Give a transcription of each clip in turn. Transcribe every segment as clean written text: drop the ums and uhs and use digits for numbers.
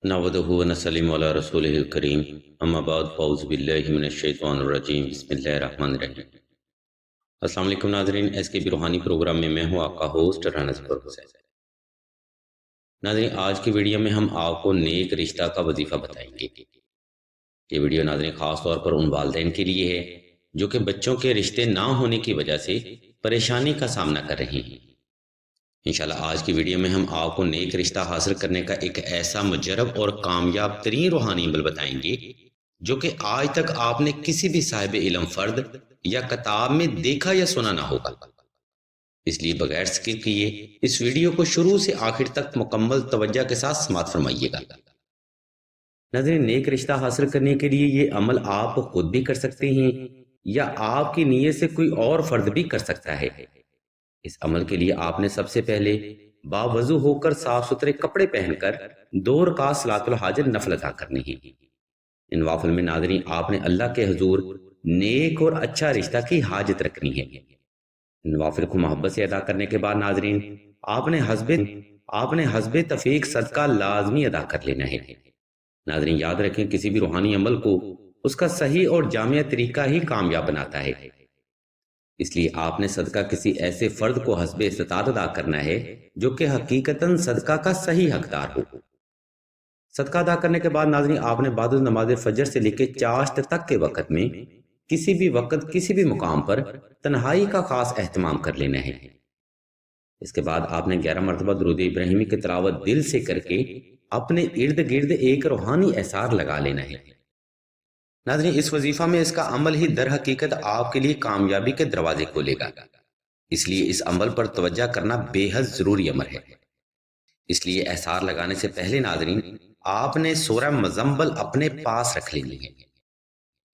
نحمدہ ونصلی علی رسولہ الکریم اما بعد فاعوذ باللہ من الشیطان الرجیم بسم اللہ الرحمن الرحیم۔ السلام علیکم ناظرین، ایس کے بی روحانی پروگرام میں ہوں آپ کا ہوسٹ رانا ظفر حسین۔ ناظرین، آج کی ویڈیو میں ہم آپ کو نیک رشتہ کا وظیفہ بتائیں گے۔ یہ ویڈیو ناظرین خاص طور پر ان والدین کے لیے ہے جو کہ بچوں کے رشتے نہ ہونے کی وجہ سے پریشانی کا سامنا کر رہے ہیں۔ انشاءاللہ آج کی ویڈیو میں ہم آپ کو نیک رشتہ حاصل کرنے کا ایک ایسا مجرب اور کامیاب ترین روحانی عمل بتائیں گے جو کہ آج تک آپ نے کسی بھی صاحب علم فرد یا کتاب میں دیکھا یا سنا نہ ہوگا۔ اس لیے بغیر سکپ کیے اس ویڈیو کو شروع سے آخر تک مکمل توجہ کے ساتھ سماعت فرمائیے گا۔ ناظرین، نیک رشتہ حاصل کرنے کے لیے یہ عمل آپ خود بھی کر سکتے ہیں یا آپ کی نیت سے کوئی اور فرد بھی کر سکتا ہے۔ اس عمل کے لیے آپ نے سب سے پہلے باوضو ہو کر صاف ستھرے کپڑے پہن کر 2 رکعت صلاۃ الحاجت نفل ادا کرنی ہے۔ ان نوافل میں ناظرین آپ نے اللہ کے حضور نیک اور اچھا رشتہ کی حاجت رکھنی ہے۔ ان نوافل کو محبت سے ادا کرنے کے بعد ناظرین آپ نے حسب تفیق صدقہ لازمی ادا کر لینا ہے۔ ناظرین یاد رکھیں، کسی بھی روحانی عمل کو اس کا صحیح اور جامع طریقہ ہی کامیاب بناتا ہے۔ اس لیے آپ نے صدقہ کسی ایسے فرد کو حسب استطاعت ادا کرنا ہے جو کہ حقیقتاً صدقہ کا صحیح حقدار ہو۔ صدقہ ادا کرنے کے بعد ناظرین آپ نے بعد نماز فجر سے لے کے چاشت تک کے وقت میں کسی بھی وقت کسی بھی مقام پر تنہائی کا خاص اہتمام کر لینا ہے۔ اس کے بعد آپ نے 11 مرتبہ درود ابراہیمی کی تلاوت دل سے کر کے اپنے ارد گرد ایک روحانی احسار لگا لینا ہے۔ ناظرین اس وظیفہ میں اس کا عمل ہی در حقیقت آپ کے لیے کامیابی کے دروازے کھولے گا، اس لیے اس عمل پر توجہ کرنا بے حد ضروری امر ہے۔ اس لیے احسار لگانے سے پہلے ناظرین آپ نے سورہ مزمل اپنے پاس رکھ لینی ہے۔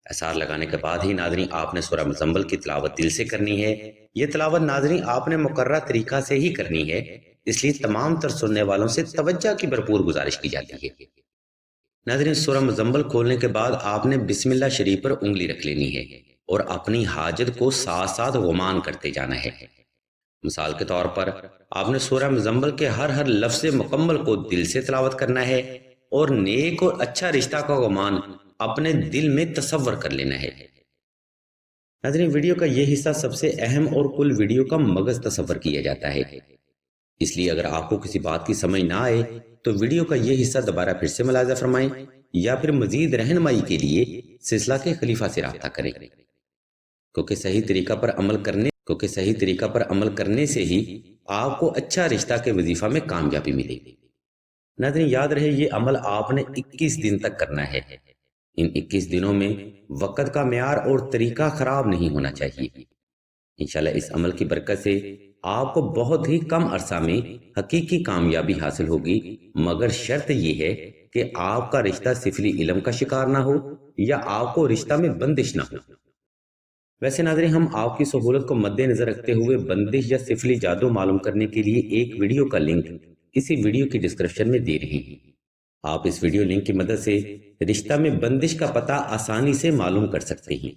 احسار لگانے کے بعد ہی ناظرین آپ نے سورہ مزمل کی تلاوت دل سے کرنی ہے۔ یہ تلاوت ناظرین آپ نے مقررہ طریقہ سے ہی کرنی ہے، اس لیے تمام تر سننے والوں سے توجہ کی بھرپور گزارش کی جاتی ہے۔ ناظرین سورہ مزمل کھولنے کے بعد آپ نے بسم اللہ شریف پر انگلی رکھ لینی ہے اور اپنی حاجت کو ساتھ ساتھ غمان کرتے جانا ہے۔ مثال کے طور پر آپ نے سورہ مزمل کے ہر لفظ مکمل کو دل سے تلاوت کرنا ہے اور نیک اور اچھا رشتہ کا غمان اپنے دل میں تصور کر لینا ہے۔ ناظرین ویڈیو کا یہ حصہ سب سے اہم اور کل ویڈیو کا مغز تصور کیا جاتا ہے، اس لیے اگر آپ کو کسی بات کی سمجھ نہ آئے تو ویڈیو کا یہ حصہ دوبارہ پھر سے ملاحظہ فرمائیں یا پھر مزید رہنمائی کے لیے سلسلہ کے خلیفہ سے رابطہ کریں، کیونکہ صحیح طریقہ پر عمل کرنے سے ہی آپ کو اچھا رشتہ کے وظیفہ میں کامیابی ملے گی۔ ناظرین یاد رہے یہ عمل آپ نے 21 دن تک کرنا ہے۔ ان 21 دنوں میں وقت کا معیار اور طریقہ خراب نہیں ہونا چاہیے۔ انشاءاللہ اس عمل کی برکت سے آپ کو بہت ہی کم عرصہ میں حقیقی کامیابی حاصل ہوگی، مگر شرط یہ ہے کہ آپ کا رشتہ سفلی علم کا شکار نہ ہو یا آپ کو رشتہ میں بندش نہ ہو۔ ویسے ناظرین ہم آپ کی سہولت کو مد نظر رکھتے ہوئے بندش یا سفلی جادو معلوم کرنے کے لیے ایک ویڈیو کا لنک اسی ویڈیو کی ڈسکرپشن میں دے رہے ہیں۔ آپ اس ویڈیو لنک کی مدد سے رشتہ میں بندش کا پتہ آسانی سے معلوم کر سکتے ہیں۔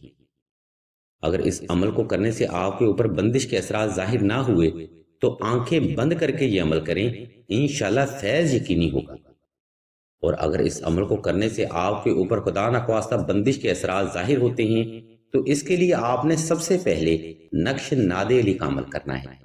اگر اس عمل کو کرنے سے آپ کے اوپر بندش کے اثرات ظاہر نہ ہوئے تو آنکھیں بند کر کے یہ عمل کریں، انشاءاللہ فیض یقینی ہوگا۔ اور اگر اس عمل کو کرنے سے آپ کے اوپر خدا نخواستہ بندش کے اثرات ظاہر ہوتے ہیں تو اس کے لیے آپ نے سب سے پہلے نقش ناد علی کا عمل کرنا ہے۔